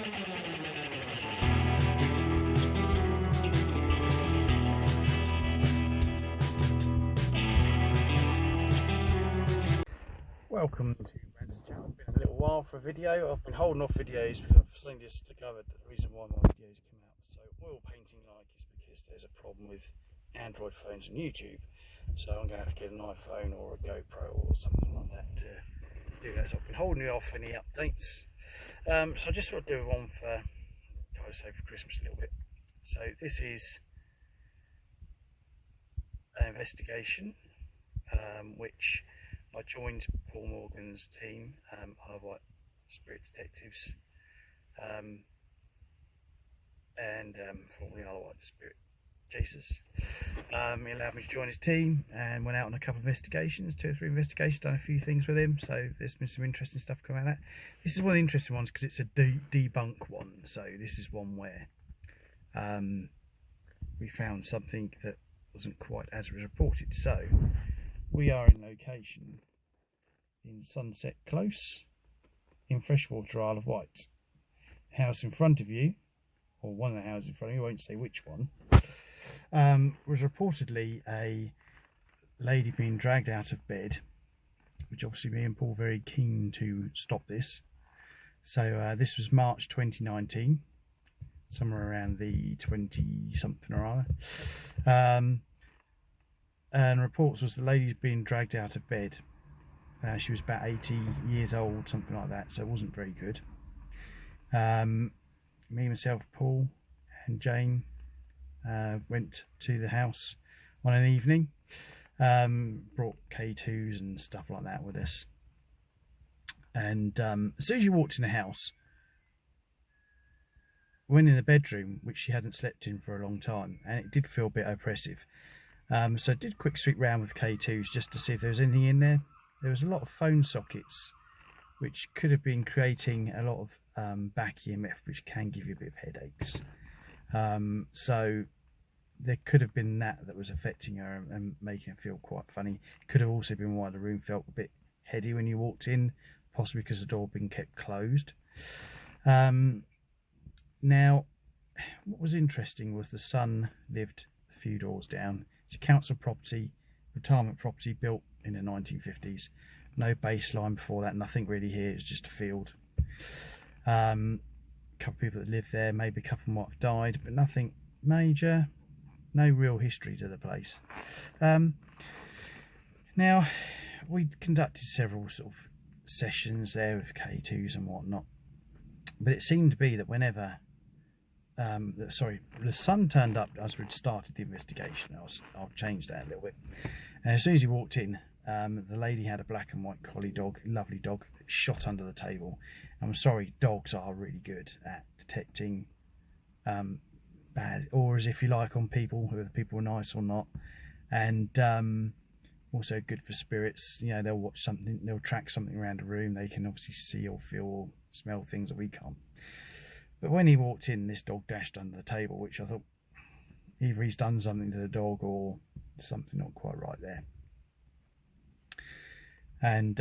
Welcome to Brandon's channel. It's been a little while for a video. I've been holding off videos because I've suddenly just discovered that the reason why my videos come out so oil painting like is because there's a problem with Android phones and YouTube. So I'm going to have to get an iPhone or a GoPro or something like that to do that. So I've been holding off any updates. So I just sort of do one for, I would say, for Christmas a little bit. So this is an investigation which I joined Paul Morgan's team, Isle of Wight Spirit Detectives, and formerly Isle of Wight Spirit Chasers. He allowed me to join his team and went out on a couple of investigations, 2 or 3 investigations, done a few things with him, so there's been some interesting stuff coming out of that. This is one of the interesting ones because it's a debunk one, so this is one where we found something that wasn't quite as was reported. So we are in location in Sunset Close in Freshwater, Isle of Wight. The house in front of you, or one of the houses in front of you, I won't say which one, was reportedly a lady being dragged out of bed, which obviously me and Paul were very keen to stop this. So this was March 2019, somewhere around the 20-something or other. And reports was the lady's being dragged out of bed. She was about 80 years old, something like that, so it wasn't very good. Me, myself, Paul and Jane went to the house on an evening, brought K2s and stuff like that with us. And as soon as you walked in the house, went in the bedroom, which she hadn't slept in for a long time, and it did feel a bit oppressive. So I did a quick sweep round with K2s just to see if there was anything in there. There was a lot of phone sockets, which could have been creating a lot of back EMF, which can give you a bit of headaches. So there could have been that was affecting her and making her feel quite funny. It could have also been why the room felt a bit heady when you walked in, possibly because the door had been kept closed. Now, what was interesting was the son lived a few doors down. It's a council property, retirement property built in the 1950s. No baseline before that, nothing really here, it's just a field. A couple of people that lived there, maybe a couple might have died, but nothing major, no real history to the place. Now, we conducted several sort of sessions there with K2s and whatnot, but it seemed to be that whenever the son turned up as we'd started the investigation. I'll change that a little bit. And as soon as he walked in, the lady had a black and white collie dog, lovely dog, that shot under the table. I'm sorry, dogs are really good at detecting bad, or as if you like, on people, whether people are nice or not. And also good for spirits. You know, they'll watch something, they'll track something around a room. They can obviously see or feel or smell things that we can't. But when he walked in, this dog dashed under the table, which I thought either he's done something to the dog or something not quite right there. And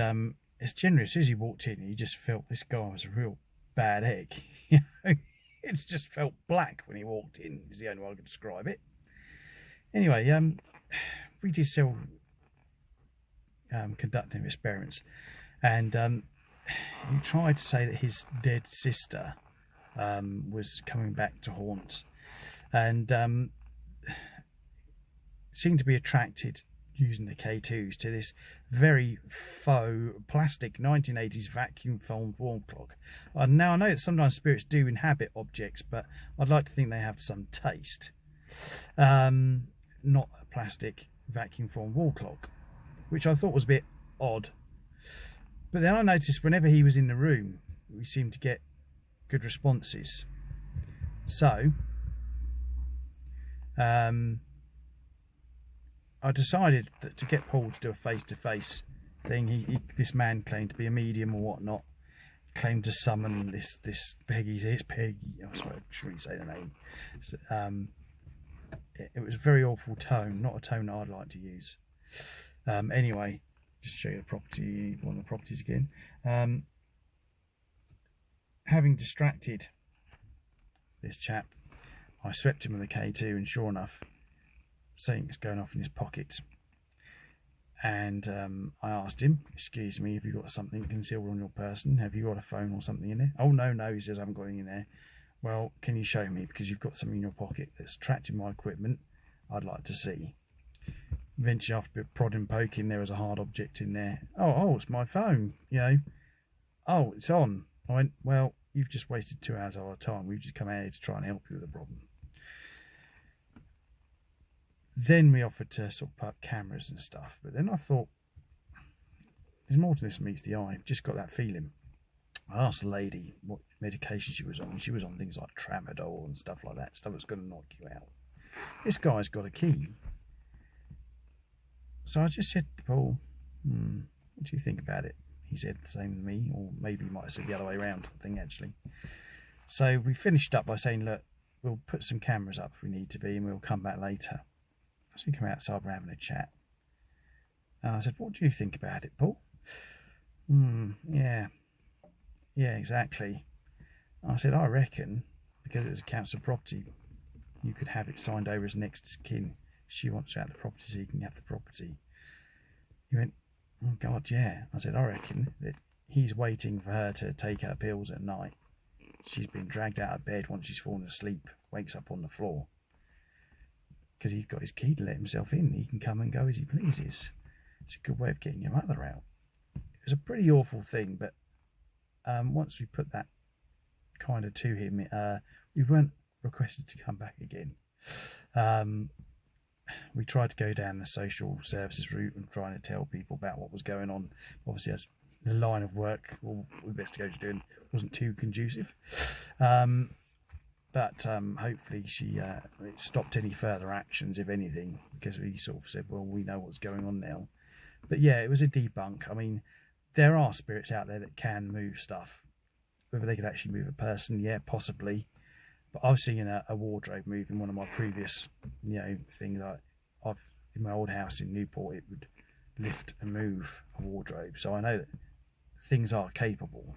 it's generally, as soon as he walked in, you just felt this guy was a real bad egg. You know, it just felt black when he walked in, is the only way I could describe it. Anyway, we did several conducting experiments, and he tried to say that his dead sister was coming back to haunt, and seemed to be attracted using the K2s to this very faux plastic 1980s vacuum foamed wall clock. Now I know that sometimes spirits do inhabit objects, but I'd like to think they have some taste. Not a plastic vacuum foamed wall clock, which I thought was a bit odd. But then I noticed whenever he was in the room, we seemed to get good responses. So I decided that to get Paul to do a face-to-face thing, this man claimed to be a medium or whatnot, claimed to summon this Peggy. It's Peggy. Oh, sorry, I shouldn't say the name. It was a very awful tone, not a tone I'd like to use. Anyway, just show you the property, one of the properties again. Having distracted this chap. I swept him with a K2, and sure enough, something was going off in his pocket. And I asked him, excuse me, have you got something concealed on your person? Have you got a phone or something in there? Oh, no, he says, I haven't got anything in there. Well, can you show me? Because you've got something in your pocket that's attracting my equipment. I'd like to see. Eventually, after a bit of prodding, poking, there was a hard object in there. Oh, it's my phone, you know. Oh, it's on. I went, well, you've just wasted 2 hours of our time. We've just come out here to try and help you with the problem. Then we offered to sort of put up cameras and stuff. But then I thought, there's more to this than meets the eye. Just got that feeling. I asked the lady what medication she was on. She was on things like tramadol and stuff like that. Stuff that's going to knock you out. This guy's got a key. So I just said to Paul, what do you think about it? He said the same to me, or maybe he might have said the other way around, I think, actually. So we finished up by saying, look, we'll put some cameras up if we need to be, and we'll come back later. So we come outside, we're having a chat. And I said, what do you think about it, Paul? Yeah, exactly. I said, I reckon, because it's a council property, you could have it signed over as next of kin. She wants out the property, so you can have the property. He went, oh God, yeah. I said, I reckon that he's waiting for her to take her pills at night. She's been dragged out of bed once she's fallen asleep, wakes up on the floor. Because he's got his key to let himself in. He can come and go as he pleases. It's a good way of getting your mother out. It was a pretty awful thing, but once we put that kind of to him, we weren't requested to come back again. We tried to go down the social services route and trying to tell people about what was going on. Obviously, as the line of work or investigators doing wasn't too conducive. But hopefully it stopped any further actions, if anything, because we sort of said, well, we know what's going on now. But yeah, it was a debunk. I mean, there are spirits out there that can move stuff. Whether they could actually move a person, yeah, possibly. But I've seen a wardrobe move in one of my previous, things. In my old house in Newport, it would lift and move a wardrobe. So I know that things are capable.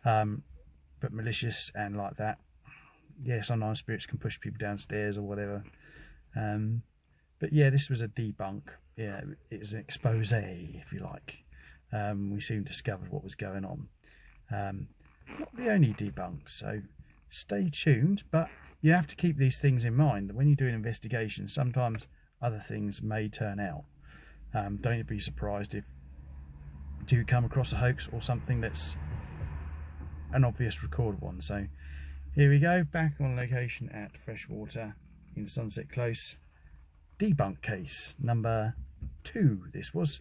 But malicious and like that, yeah, sometimes spirits can push people downstairs or whatever. But yeah, this was a debunk. Yeah, it was an expose, if you like. We soon discovered what was going on. Not the only debunk, so stay tuned, but you have to keep these things in mind. When you do an investigation, sometimes other things may turn out. Don't be surprised if you do come across a hoax or something that's an obvious recorded one. So here we go, back on location at Freshwater in Sunset Close. Debunk case number 2 this was.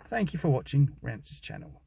Thank you for watching Rance's channel.